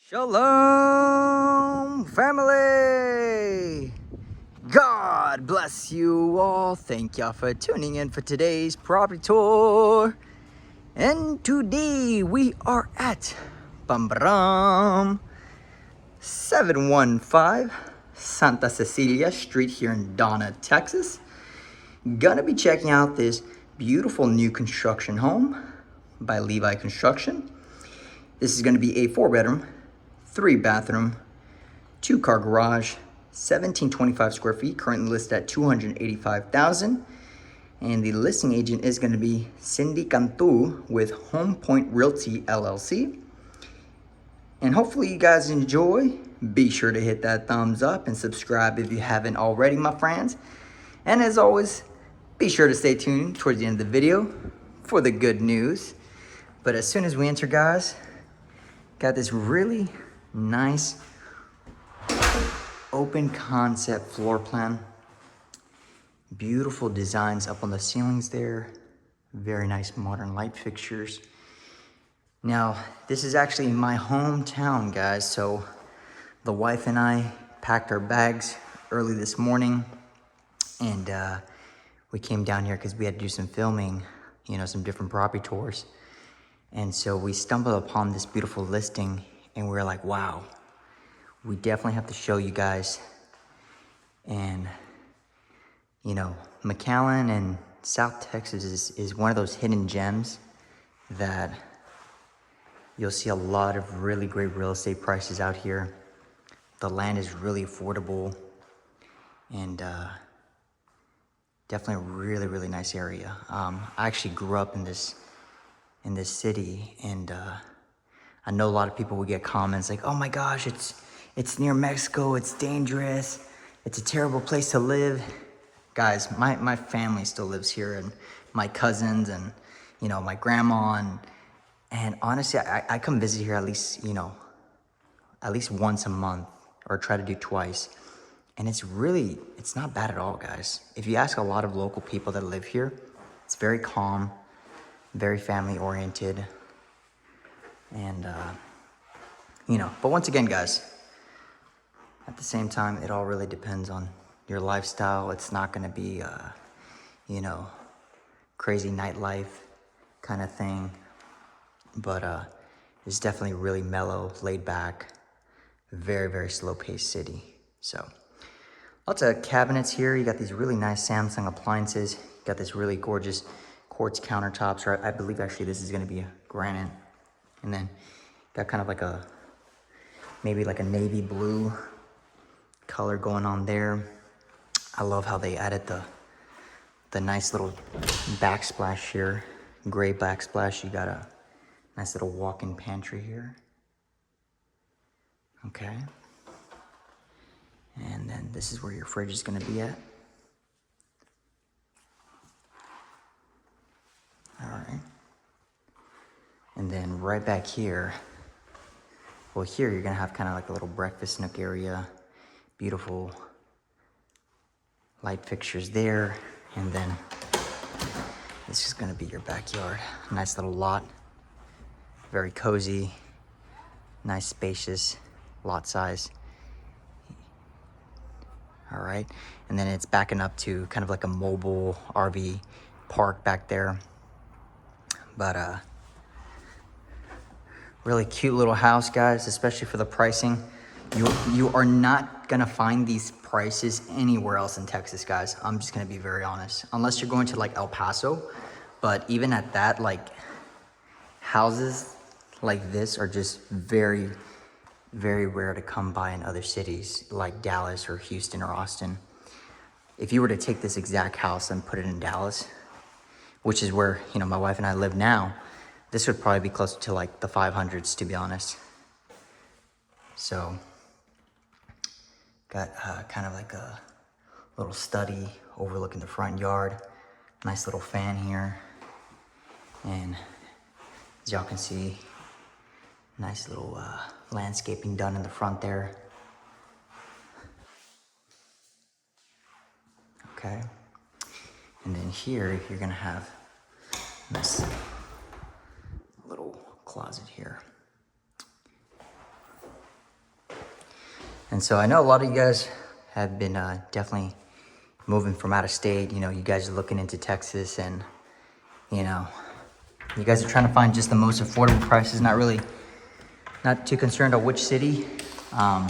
Shalom, family! God bless you all. Thank y'all for tuning in for today's property tour. And today we are at Bam 715 Santa Cecilia Street here in Donna, Texas. Gonna be checking out this beautiful new construction home by Levi Construction. This is gonna be a 4-bedroom, 3-bathroom, 2-car garage, 1725 square feet, currently listed at $285,000. And the listing agent is going to be Cindy Cantu with Home Point Realty LLC. And hopefully you guys enjoy. Be sure to hit that thumbs up and subscribe if you haven't already, my friends. And as always, be sure to stay tuned towards the end of the video for the good news. But as soon as we enter, guys, got this really nice open concept floor plan. Beautiful designs up on the ceilings there. Very nice modern light fixtures. Now, this is actually my hometown, guys. So the wife and I packed our bags early this morning and we came down here because we had to do some filming, some different property tours. And so we stumbled upon this beautiful listing and we were like, wow, we definitely have to show you guys. And, McAllen and South Texas is one of those hidden gems that you'll see a lot of really great real estate prices out here. The land is really affordable and definitely a really, really nice area. I actually grew up in this city, and I know a lot of people would get comments like, oh my gosh, it's near Mexico, it's dangerous, it's a terrible place to live. Guys, my family still lives here, and my cousins and, my grandma, and honestly, I come visit here at least once a month, or try to do twice. And it's not bad at all, guys. If you ask a lot of local people that live here, it's very calm, very family oriented. And, but once again, guys, at the same time, it all really depends on your lifestyle. It's not going to be, crazy nightlife kind of thing. But it's definitely really mellow, laid back, very, very slow-paced city. So lots of cabinets here. You got these really nice Samsung appliances. You got this really gorgeous quartz countertops. Or I believe actually this is going to be a granite. And then got kind of like maybe like a navy blue color going on there. I love how they added the nice little backsplash here, gray backsplash. You got a nice little walk-in pantry here. Okay. And then this is where your fridge is going to be at. All right. And then right back here, well, here you're going to have kind of like a little breakfast nook area. Beautiful light fixtures there. And then this is going to be your backyard. Nice little lot. Very cozy. Nice spacious lot size. All right. And then it's backing up to kind of like a mobile RV park back there. But really cute little house, guys, especially for the pricing. You are not gonna find these prices anywhere else in Texas, guys. I'm just gonna be very honest. Unless you're going to like El Paso. But even at that, like, houses like this are just very, very rare to come by in other cities like Dallas or Houston or Austin. If you were to take this exact house and put it in Dallas, which is where, my wife and I live now, this would probably be closer to like the 500s, to be honest. So, got kind of like a little study overlooking the front yard. Nice little fan here. And as y'all can see, nice little landscaping done in the front there. Okay. And then here, you're gonna have this little closet here. And so I know a lot of you guys have been definitely moving from out of state. You know, you guys are looking into Texas, and you know, you guys are trying to find just the most affordable prices, not too concerned on which city. I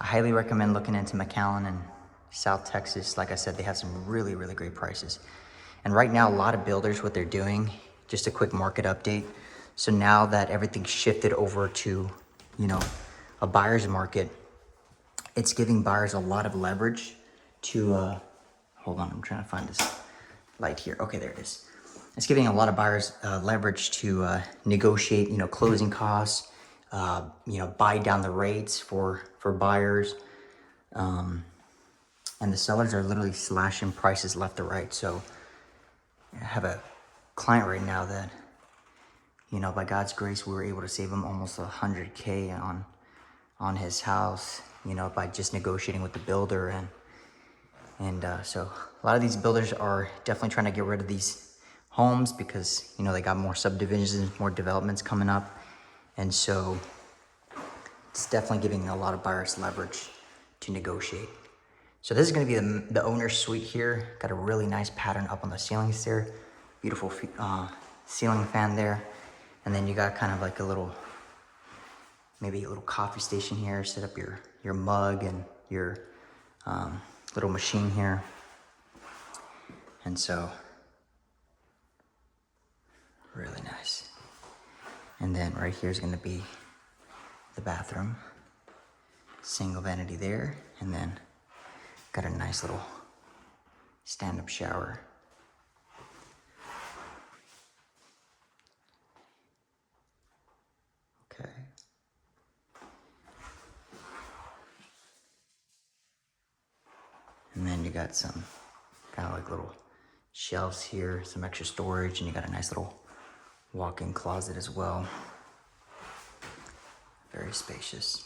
highly recommend looking into McAllen and South Texas. Like I said, they have some really, really great prices. And right now, a lot of builders, what they're doing, just a quick market update. So now that everything's shifted over to, you know, a buyer's market, it's giving buyers a lot of leverage to, hold on, I'm trying to find this light here. Okay, there it is. It's giving a lot of buyers leverage to negotiate, you know, closing costs, you know, buy down the rates for buyers. And the sellers are literally slashing prices left to right. So I have a client right now that, you know, by God's grace, we were able to save him almost $100K on his house, you know, by just negotiating with the builder. And so a lot of these builders are definitely trying to get rid of these homes because, you know, they got more subdivisions, more developments coming up. And so it's definitely giving a lot of buyers leverage to negotiate. So this is going to be the owner's suite here. Got a really nice pattern up on the ceilings there. Beautiful ceiling fan there. And then you got kind of like maybe a little coffee station here. Set up your mug and your little machine here. And so, really nice. And then right here is going to be the bathroom. Single vanity there. And then got a nice little stand-up shower. Okay. And then you got some kind of like little shelves here, some extra storage, and you got a nice little walk-in closet as well. Very spacious.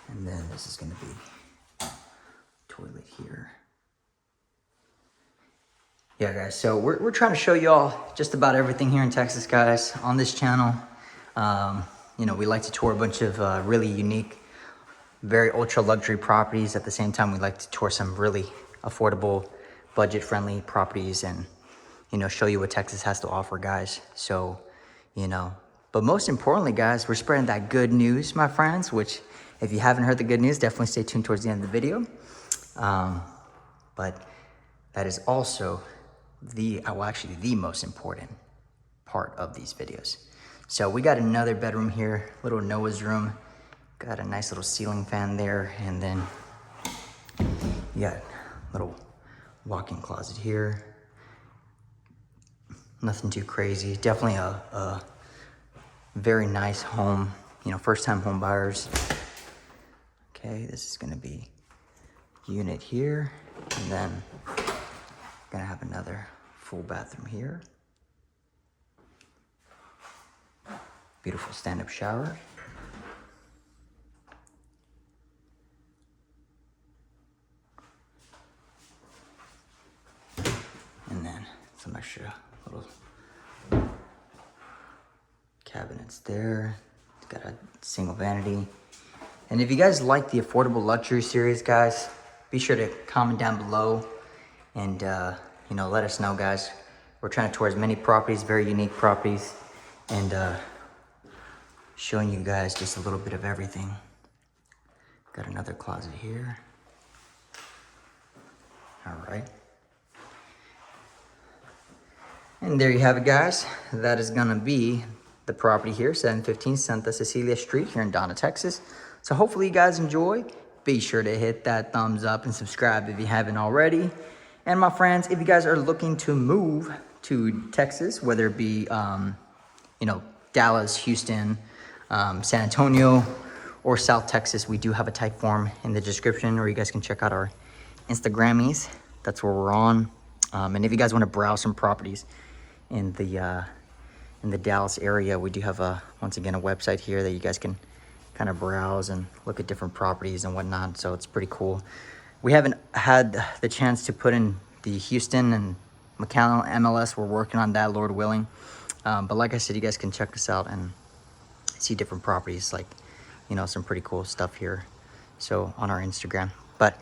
And then this is going to be toilet here. Yeah, guys, so we're trying to show y'all just about everything here in Texas, guys, on this channel. You know, we like to tour a bunch of really unique, very ultra luxury properties. At the same time, we like to tour some really affordable, budget-friendly properties and, you know, show you what Texas has to offer, guys. So, you know, but most importantly, guys, we're spreading that good news, my friends, which if you haven't heard the good news, definitely stay tuned towards the end of the video. But that is also the most important part of these videos. So we got another bedroom here, little Noah's room. Got a nice little ceiling fan there, and then you got a little walk-in closet here. Nothing too crazy. Definitely a very nice home, you know, first-time home buyers. Okay, this is gonna be unit here, and then gonna have another full bathroom here. Beautiful stand-up shower. And then some extra little cabinets there. It's got a single vanity. And if you guys like the affordable luxury series, guys, be sure to comment down below and you know, let us know, guys. We're trying to tour as many properties, very unique properties, and showing you guys just a little bit of everything. Got another closet here. All right. And there you have it, guys. That is gonna be the property here, 715 Santa Cecilia Street here in Donna, Texas. So hopefully you guys enjoy. Be sure to hit that thumbs up and subscribe if you haven't already. And my friends, if you guys are looking to move to Texas, whether it be, you know, Dallas, Houston, San Antonio, or South Texas, we do have a type form in the description, or you guys can check out our Instagrammies. That's where we're on. And if you guys want to browse some properties in the Dallas area, we do have once again, a website here that you guys can kind of browse and look at different properties and whatnot. So it's pretty cool. We haven't had the chance to put in the Houston and McAllen MLS. We're working on that, Lord willing. But like I said, you guys can check us out and see different properties, like, you know, some pretty cool stuff here. So on our Instagram. But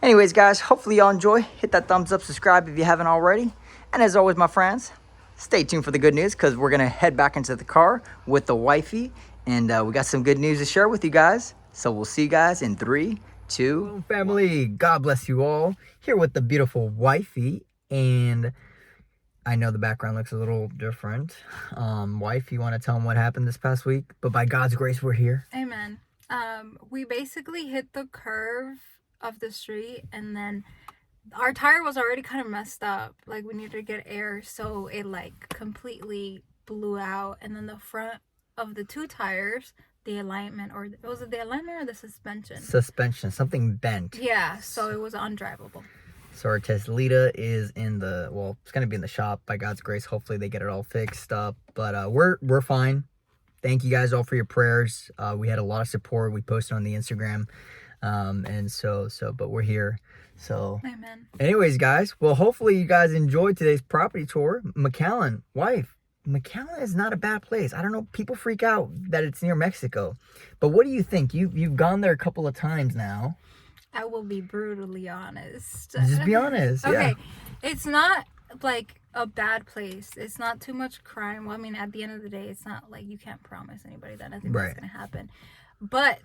anyways, guys, hopefully y'all enjoy. Hit that thumbs up, subscribe if you haven't already. And as always, my friends, stay tuned for the good news, because we're going to head back into the car with the wifey. And we got some good news to share with you guys. So we'll see you guys in 3, 2, Hello, family. God bless you all. Here with the beautiful wifey. And I know the background looks a little different. Wife, you want to tell them what happened this past week? But by God's grace, we're here. Amen. We basically hit the curve of the street, and then our tire was already kind of messed up. Like, we needed to get air, so it like completely blew out. And then the front of the 2 tires, the alignment, or was it the alignment or the suspension? Suspension, something bent. Yeah, so it was undrivable. So our Teslita is in the, well, it's going to be in the shop by God's grace. Hopefully they get it all fixed up. But we're fine. Thank you guys all for your prayers. We had a lot of support. We posted on the Instagram. But we're here. So, Amen. anyways, guys, well, hopefully you guys enjoyed today's property tour. McAllen, wife, McAllen is not a bad place. I don't know, people freak out that it's near Mexico. But what do you think? You've gone there a couple of times now. I will be brutally honest. Just be honest. Okay, Yeah. it's not like a bad place. It's not too much crime. Well, I mean, at the end of the day, it's not like you can't promise anybody that nothing's Right. going to happen. But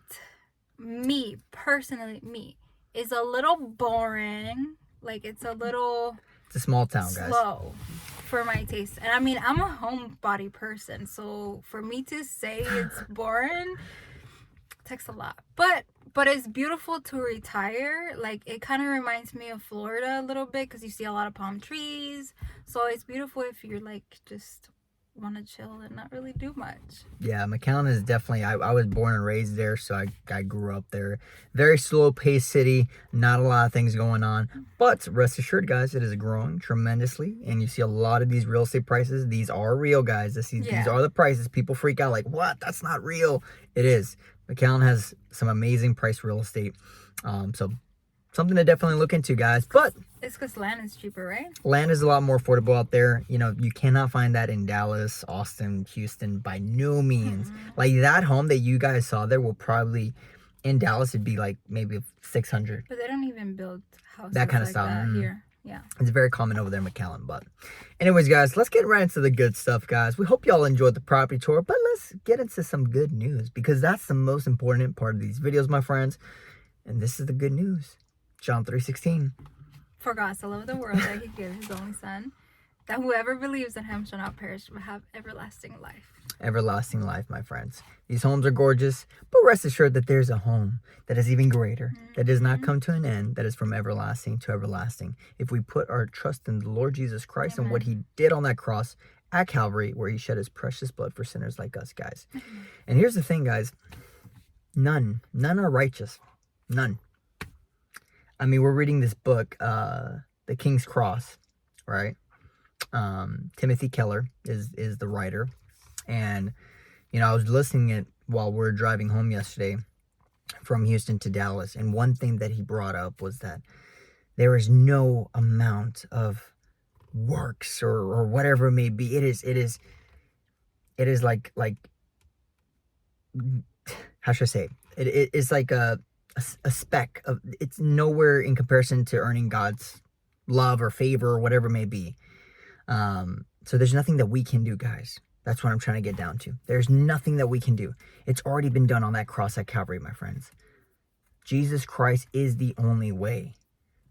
me, personally, is a little boring. Like, it's a little It's a small town, guys. slow for my taste. And I mean, I'm a homebody person, so for me to say it's boring takes a lot. But it's beautiful to retire. Like, it kind of reminds me of Florida a little bit, because you see a lot of palm trees. So it's beautiful if you're like just want to chill and not really do much. Yeah, McAllen is definitely, I was born and raised there, so I grew up there. Very slow-paced city, not a lot of things going on. But rest assured, guys, it is growing tremendously, and you see a lot of these real estate prices. These are real, guys. These are the prices. People freak out like, what? That's not real. It is. McAllen has some amazing price real estate. So something to definitely look into, guys. But It's because land is cheaper, right? land is a lot more affordable out there. You know, you cannot find that in Dallas, Austin, Houston, by no means. Like, that home that you guys saw there will probably, in Dallas, it'd be like maybe 600. But they don't even build houses That kind of like style. that here. Yeah. It's very common over there in McAllen. But anyways, guys, let's get right into the good stuff, guys. We hope y'all enjoyed the property tour, but let's get into some good news, because that's the most important part of these videos, my friends. And this is the good news. John 3:16. For God so loved the world that he gave his only son, that whoever believes in him shall not perish but have everlasting life. Everlasting life, my friends. These homes are gorgeous, but rest assured that there's a home that is even greater, that does not come to an end, that is from everlasting to everlasting. If we put our trust in the Lord Jesus Christ and what he did on that cross at Calvary, where he shed his precious blood for sinners like us, guys. And here's the thing, guys. None are righteous. None. I mean, we're reading this book, The King's Cross, right? Timothy Keller is the writer. And, you know, I was listening it while we were driving home yesterday from Houston to Dallas. And one thing that he brought up was that there is no amount of works or whatever it may be. It is like how should I say? It's like a speck of, it's nowhere in comparison to earning God's love or favor or whatever it may be. So there's nothing that we can do, guys. That's what I'm trying to get down to. There's nothing that we can do. It's already been done on that cross at Calvary, my friends. Jesus Christ is the only way.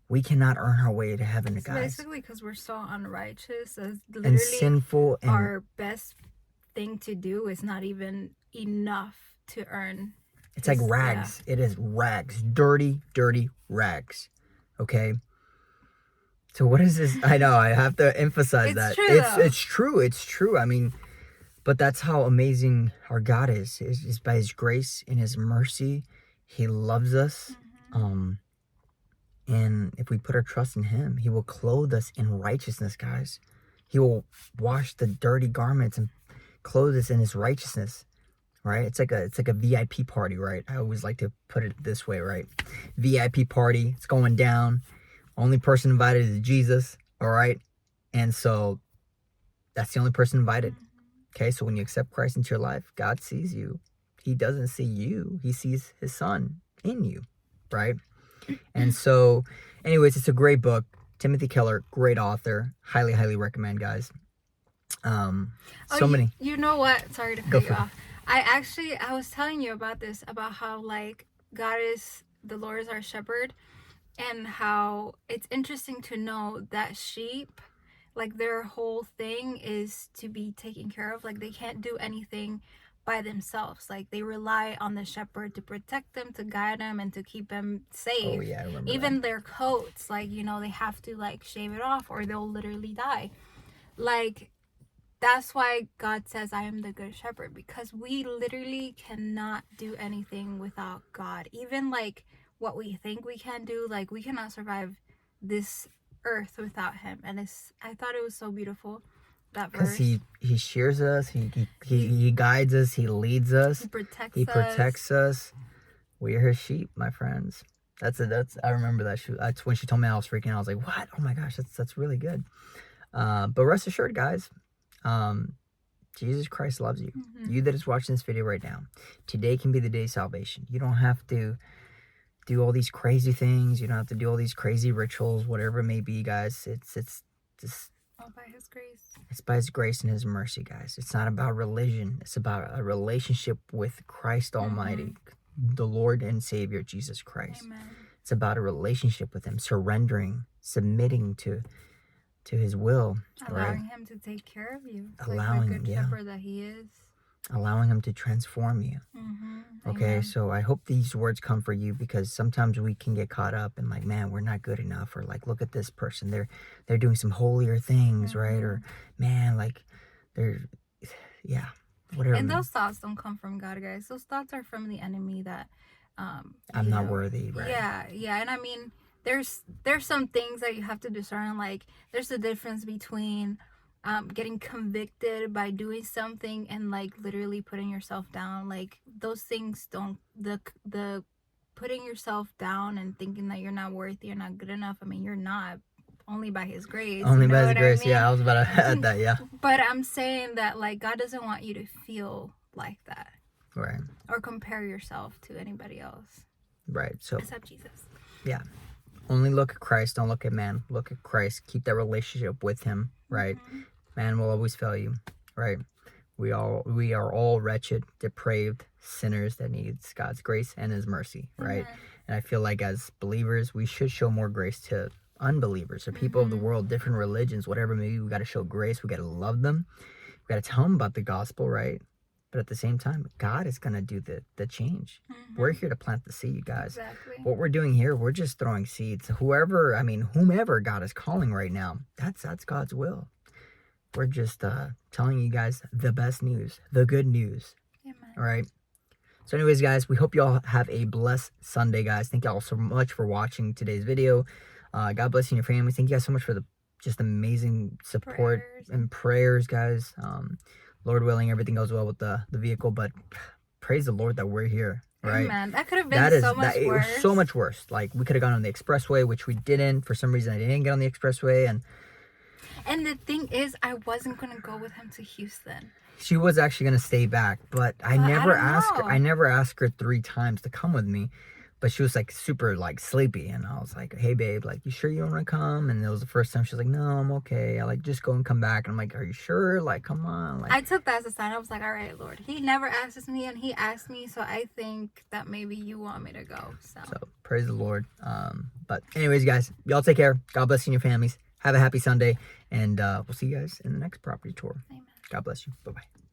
We cannot earn our way to heaven, It's guys. basically because we're so unrighteous. As And literally sinful. And our best thing to do is not even enough to earn. it's like rags. Yeah. It is rags. Dirty rags. Okay? So what is this? I know, I have to emphasize that. It's true. I mean, but that's how amazing our God is by his grace and his mercy. He loves us. And if we put our trust in him, he will clothe us in righteousness, guys. He will wash the dirty garments and clothe us in his righteousness, right? It's like a VIP party, right? I always like to put it this way, right? VIP party, it's going down. Only person invited is Jesus, all right? And so that's the only person invited. Okay, so when you accept Christ into your life, God sees you. He doesn't see you. He sees his son in you, right? And so, anyways, it's a great book. Timothy Keller, great author. Highly, highly recommend, guys. Many. You know what? Sorry to Go cut you for it. off. I was telling you about this, about how like the Lord is our shepherd, and how it's interesting to know that sheep, like their whole thing is to be taken care of. Like they can't do anything by themselves. Like they rely on the shepherd to protect them, to guide them, and to keep them safe. Oh, yeah, I remember Even their coats, like, you know, they have to like shave it off or they'll literally die. Like, that's why God says, I am the good shepherd, because we literally cannot do anything without God. Even like what we think we can do, like we cannot survive this earth without him. And I thought it was so beautiful, that verse. Because he shears us, he guides us, he leads us, he protects us. We are his sheep, my friends. That's I remember that. That's when she told me, I was freaking out. I was like, what? Oh my gosh, that's really good. But rest assured, guys, Jesus Christ loves you. You that is watching this video right now, today can be the day of salvation. You don't have to do all these crazy things. You don't have to do all these crazy rituals, whatever it may be, guys. It's just all by his grace. It's by his grace and his mercy, guys. It's not about religion. It's about a relationship with Christ Almighty, the Lord and Savior, Jesus Christ. Amen. It's about a relationship with him, surrendering, submitting to his will. Allowing him to take care of you. Allowing like the good shepherd that he is. Allowing him to transform you. Okay, Amen. so I hope these words come for you, because sometimes we can get caught up in like, man, we're not good enough, or like, look at this person, they're doing some holier things, right? Or man, like whatever. And those thoughts don't come from God, guys. Those thoughts are from the enemy that I'm not worthy, right? Yeah. And I mean, there's some things that you have to discern. Like there's a difference between getting convicted by doing something and like literally putting yourself down. Like those things don't, the putting yourself down and thinking that you're not worthy, you're not good enough. I mean, you're not, only by his grace. Only by his grace. I mean? Yeah, I was about to add that. Yeah. But I'm saying that like God doesn't want you to feel like that, right? Or compare yourself to anybody else, right? So except Jesus. Yeah. Only look at Christ. Don't look at man. Look at Christ. Keep that relationship with him, right? Man will always fail you, right? We are all wretched, depraved sinners that needs God's grace and his mercy, right? And I feel like as believers, we should show more grace to unbelievers or people of the world, different religions, whatever. Maybe we got to show grace. We got to love them. We got to tell them about the gospel, right? But at the same time, God is going to do the change. We're here to plant the seed, guys. Exactly. What we're doing here, we're just throwing seeds. Whomever God is calling right now, that's God's will. We're just telling you guys the best news, the good news. Amen. All right. So anyways, guys, we hope you all have a blessed Sunday, guys. Thank you all so much for watching today's video. God bless you and your family. Thank you guys so much for the just amazing support and prayers, guys. Lord willing, everything goes well with the vehicle, but praise the Lord that we're here, right? Amen. That could have been so much worse. It was so much worse. Like, we could have gone on the expressway, which we didn't. For some reason, I didn't get on the expressway, and the thing is, I wasn't gonna go with him to Houston. She was actually gonna stay back, but I never asked her 3 times to come with me. But she was like super like sleepy, and I was like, hey babe, like, you sure you don't want to come? And it was the first time she was like, no, I'm okay, I like just go and come back. And I'm like, are you sure? Like, come on. Like, I took that as a sign. I was like, all right, Lord, he never asks me and he asked me, so I think that maybe you want me to go. So praise the Lord. But anyways, guys, y'all take care. God bless you and your families. Have a happy Sunday, and we'll see you guys in the next property tour. Amen. God bless you. Bye-bye.